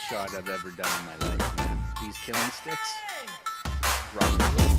shot I've ever done in my life, man. These killing sticks, rock and roll.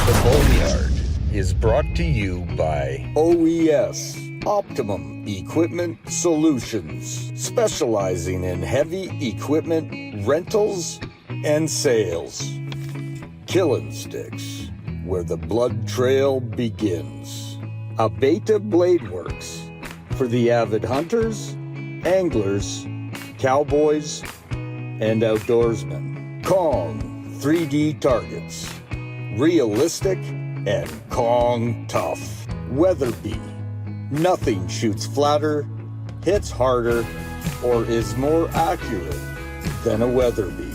The Boneyard is brought to you by OES, Optimum Equipment Solutions, specializing in heavy equipment rentals and sales. Killing Sticks, where the blood trail begins. Alberta Blade Works, for the avid hunters, anglers, cowboys, and outdoorsmen. Kong 3D targets, realistic and Kong tough. Weatherby, nothing shoots flatter, hits harder, or is more accurate than a Weatherby.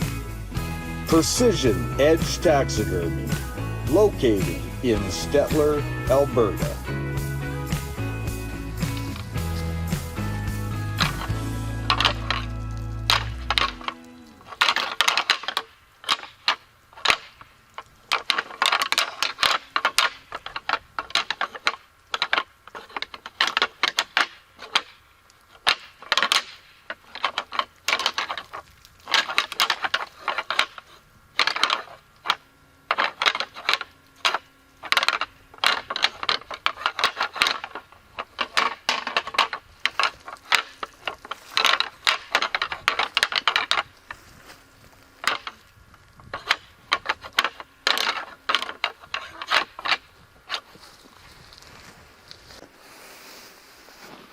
Precision Edge Taxidermy, located in Stettler, Alberta.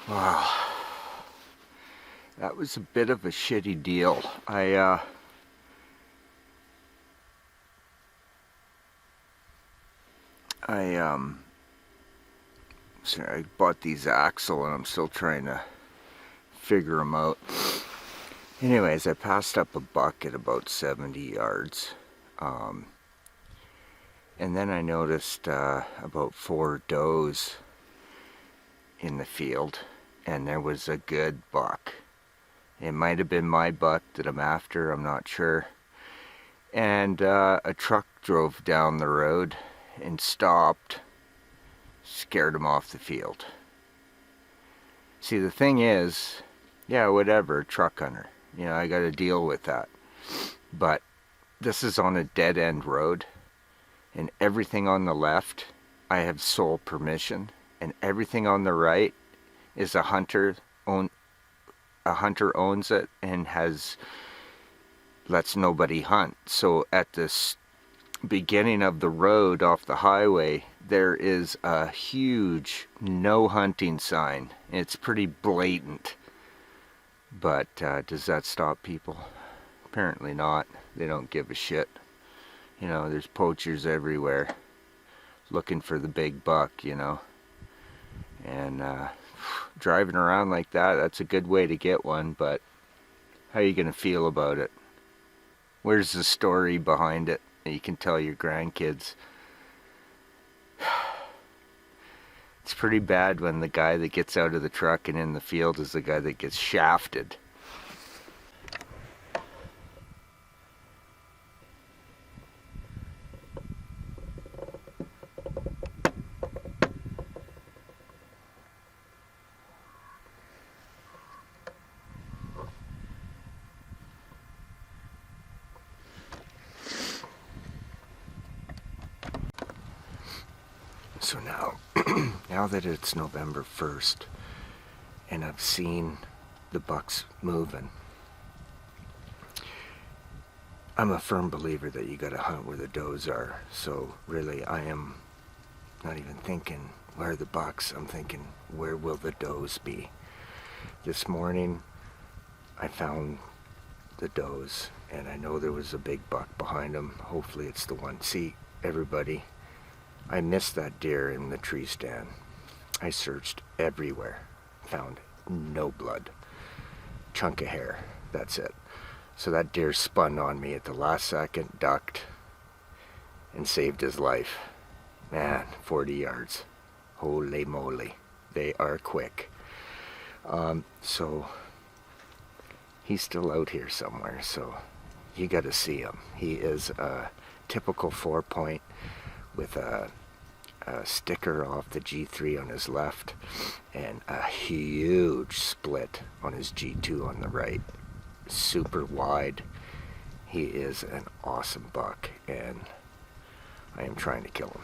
Wow, that was a bit of a shitty deal. I bought these axle and I'm still trying to figure them out. Anyways, I passed up a buck at about 70 yards. And then I noticed about 4 does in the field, and there was a good buck. It might have been my buck that I'm after, I'm not sure. And a truck drove down the road and stopped, scared him off the field. See, the thing is, yeah, whatever, truck hunter, you know, I got to deal with that. But this is on a dead end road, and everything on the left I have sole permission, and everything on the right is a hunter owns it and lets nobody hunt. So at this beginning of the road off the highway, there is a huge no hunting sign. It's pretty blatant, but does that stop people? Apparently not. They don't give a shit. You know, there's poachers everywhere looking for the big buck, you know. And driving around like that, that's a good way to get one, but how are you going to feel about it? Where's the story behind it that you can tell your grandkids? It's pretty bad when the guy that gets out of the truck and in the field is the guy that gets shafted. So now that it's November 1st and I've seen the bucks moving, I'm a firm believer that you gotta hunt where the does are. So really, I am not even thinking where are the bucks, I'm thinking where will the does be. This morning I found the does and I know there was a big buck behind them. Hopefully it's the one. See, everybody, I missed that deer in the tree stand. I searched everywhere, found no blood, chunk of hair, that's it. So that deer spun on me at the last second, ducked, and saved his life. Man, 40 yards, holy moly, they are quick. So he's still out here somewhere, so you gotta see him. He is a typical 4-point with a sticker off the G3 on his left and a huge split on his G2 on the right. Super wide. He is an awesome buck, and I am trying to kill him.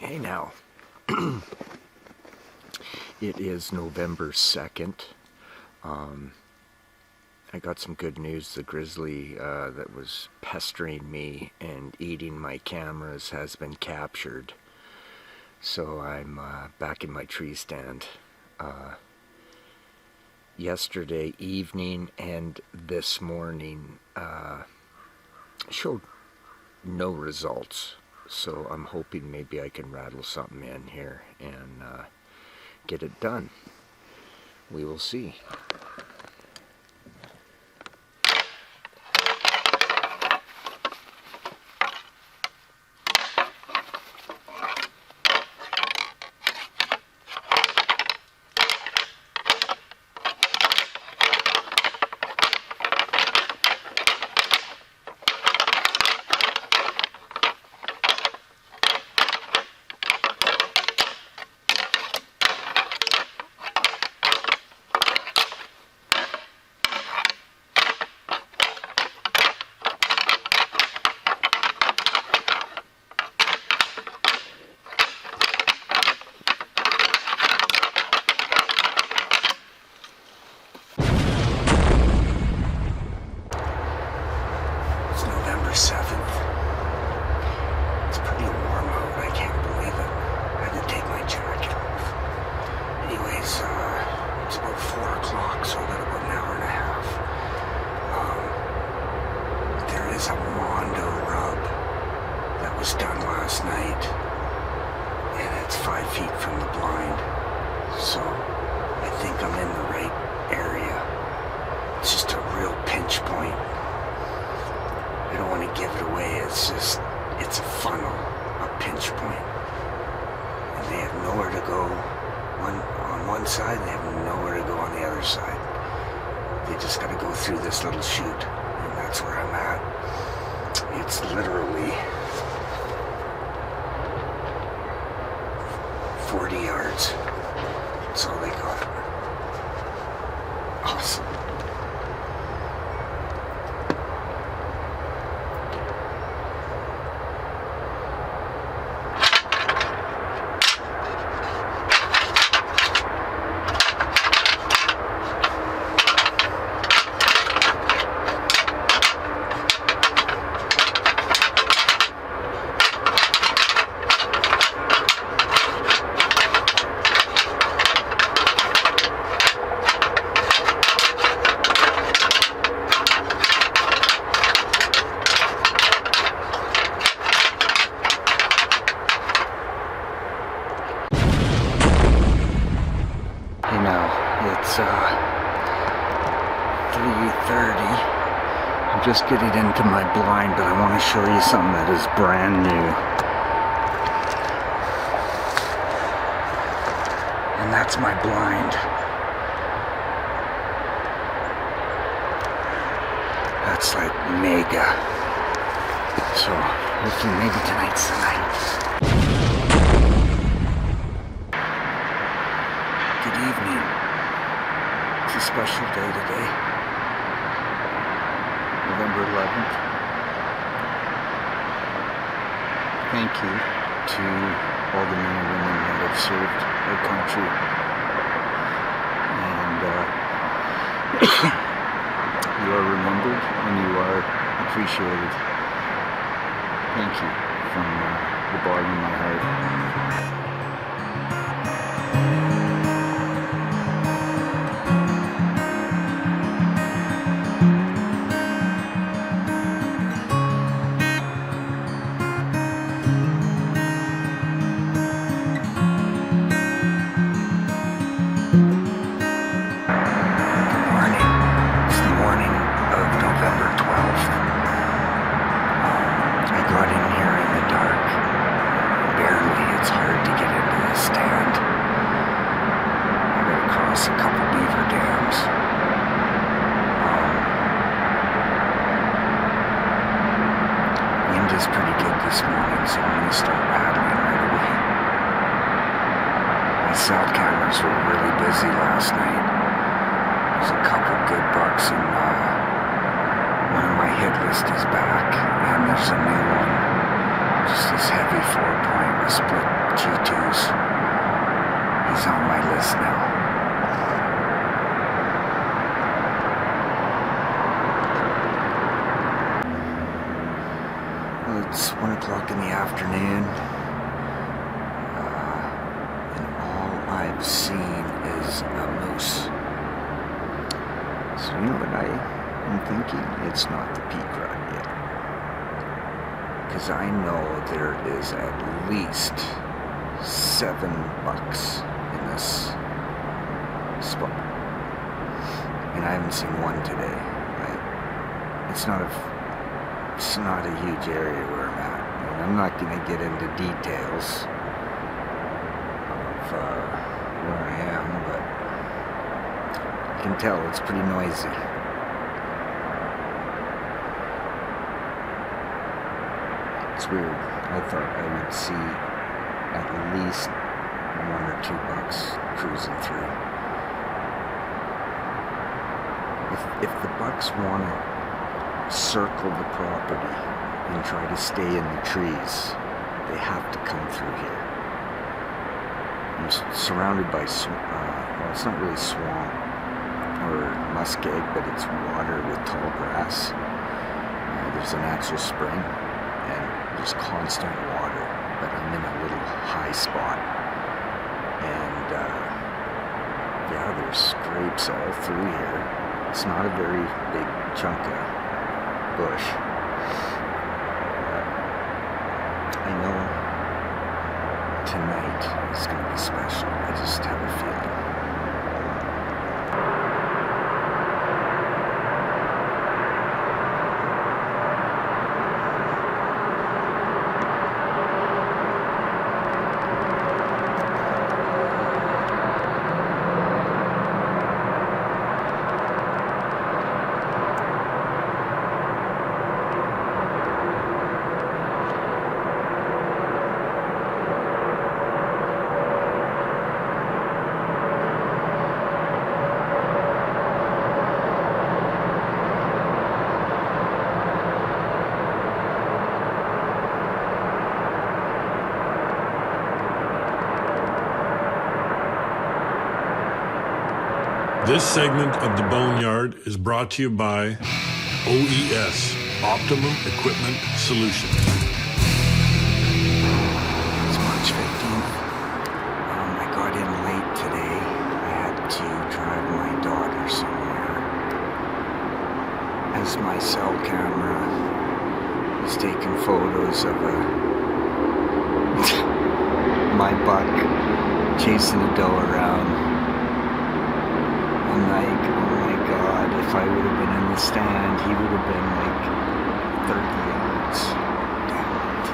Hey now, it is November 2nd. I got some good news. The grizzly that was pestering me and eating my cameras has been captured. So I'm back in my tree stand. Yesterday evening and this morning showed no results. So I'm hoping maybe I can rattle something in here and get it done. We will see. Done last night, and it's 5 feet from the blind, so I think I'm in the right area. It's just a real pinch point. I don't want to give it away. It's a funnel, a pinch point, and they have nowhere to go on one side, and they have nowhere to go on the other side. They just got to go through this little chute, and that's where I'm at. It's literally 40 yards. That's all they got. Awesome. It's 3:30. I'm just getting into my blind, but I want to show you something that is brand new. And that's my blind. That's like mega. So hopefully maybe tonight's the night. Good evening. It's a special day today, November 11th. Thank you to all the men and women that have served our country, and you are remembered and you are appreciated. Thank you from the bottom of my heart. is pretty good this morning, so I'm going to start paddling right away. My cell cameras were really busy last night. There's a couple good bucks, and one of my hit list is back, and there's a new one. Just this heavy 4-point with split G2s. He's on my list now. It's 1 o'clock in the afternoon, and all I've seen is a moose. So you know what I am thinking? It's not the peak rut yet. Because I know there is at least 7 bucks in this spot. And I haven't seen one today. It's not a huge area where I'm at. And I'm not going to get into details of where I am, but you can tell it's pretty noisy. It's weird. I thought I would see at least 1 or 2 bucks cruising through. If the bucks want to circle the property and try to stay in the trees, they have to come through here. I'm surrounded by well, it's not really swamp or muskeg, but it's water with tall grass. There's an actual spring and there's constant water, but I'm in a little high spot, and yeah, there's scrapes all through here. It's not a very big chunk of bush. I know tonight is going to be special. I just have a feeling. This segment of The Boneyard is brought to you by OES, Optimum Equipment Solutions. It's March 15th. I got in late today. I had to drive my daughter somewhere. As my cell camera is taking photos of my buck chasing a doe around. I'm like, oh my god, if I would have been in the stand, he would have been like 30 yards. Damn it.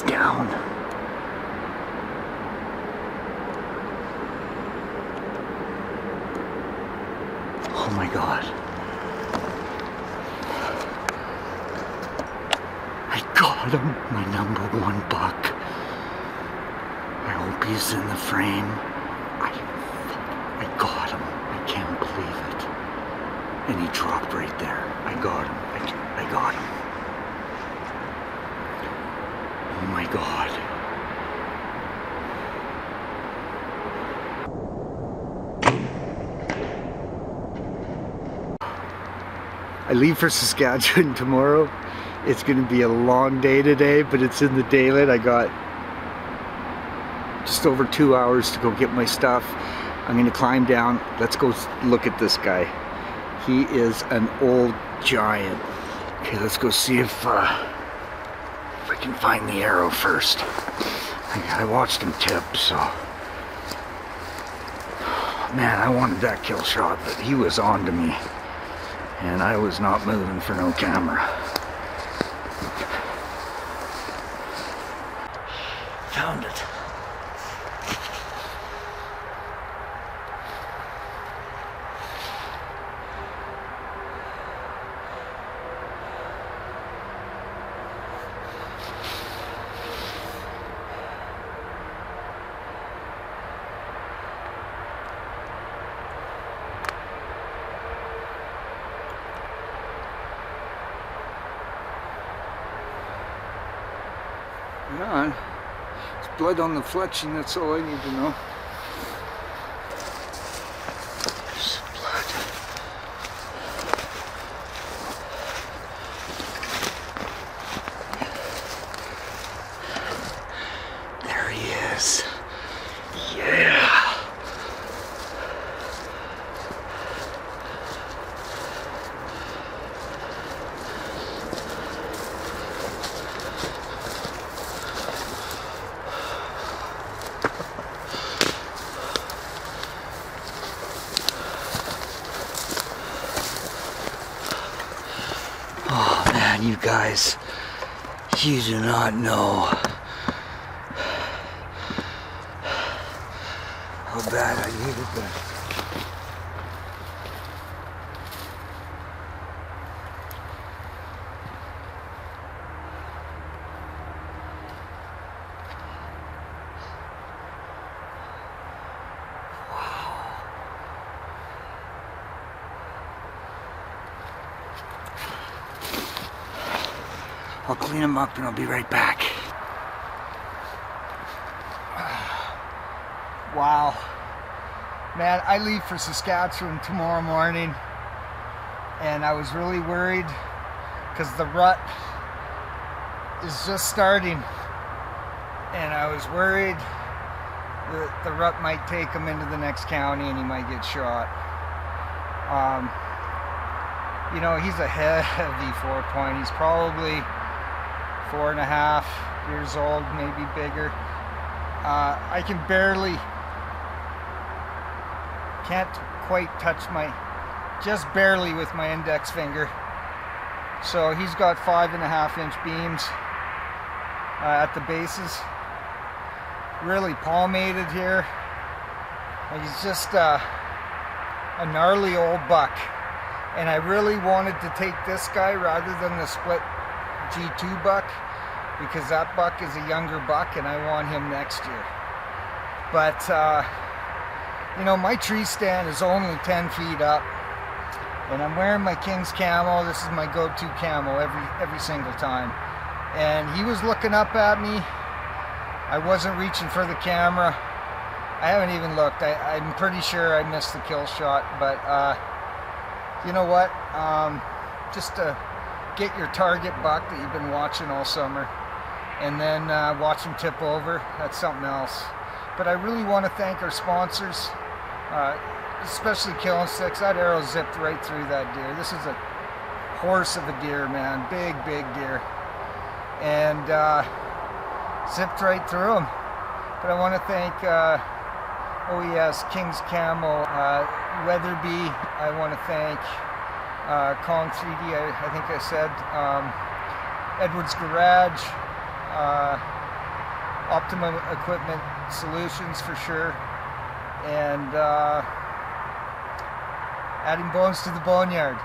Down. Oh my god. I got him, my number 1 buck. I hope he's in the frame. I got him. I can't believe it. And he dropped right there. I got him. I got him. Oh my god. leave for Saskatchewan tomorrow. It's going to be a long day today, but it's in the daylight. I got just over 2 hours to go get my stuff. I'm going to climb down. Let's go look at this guy. He is an old giant. Okay, let's go see if I can find the arrow first. I watched him tip, so... Man, I wanted that kill shot, but he was on to me. And I was not moving for no camera. Found it. On. There's blood on the fletching, that's all I need to know. There's blood. There he is. Yeah. Oh man, you guys, you do not know how bad I needed that. I'll clean them up and I'll be right back. Wow. Man, I leave for Saskatchewan tomorrow morning and I was really worried because the rut is just starting and I was worried that the rut might take him into the next county and he might get shot. You know, he's a heavy 4-point. He's probably 4.5 years old, maybe bigger. I can't quite touch just barely with my index finger. So he's got 5.5-inch beams at the bases. Really palmated here. And he's just a gnarly old buck. And I really wanted to take this guy rather than the split G2 buck because that buck is a younger buck and I want him next year. But you know, my tree stand is only 10 feet up and I'm wearing my King's camo. This is my go-to camo every single time. And he was looking up at me. I wasn't reaching for the camera. I haven't even looked. I'm pretty sure I missed the kill shot, but you know what? Just to get your target buck that you've been watching all summer and then watch him tip over, that's something else. But I really want to thank our sponsors, especially Killing Sticks. That arrow zipped right through that deer. This is a horse of a deer, man. Big deer. And zipped right through him. But I want to thank OES, King's Camo, Weatherby. I want to thank Kong 3D, I think I said, Edwards Garage, Optimum Equipment Solutions for sure, and adding bones to the boneyard.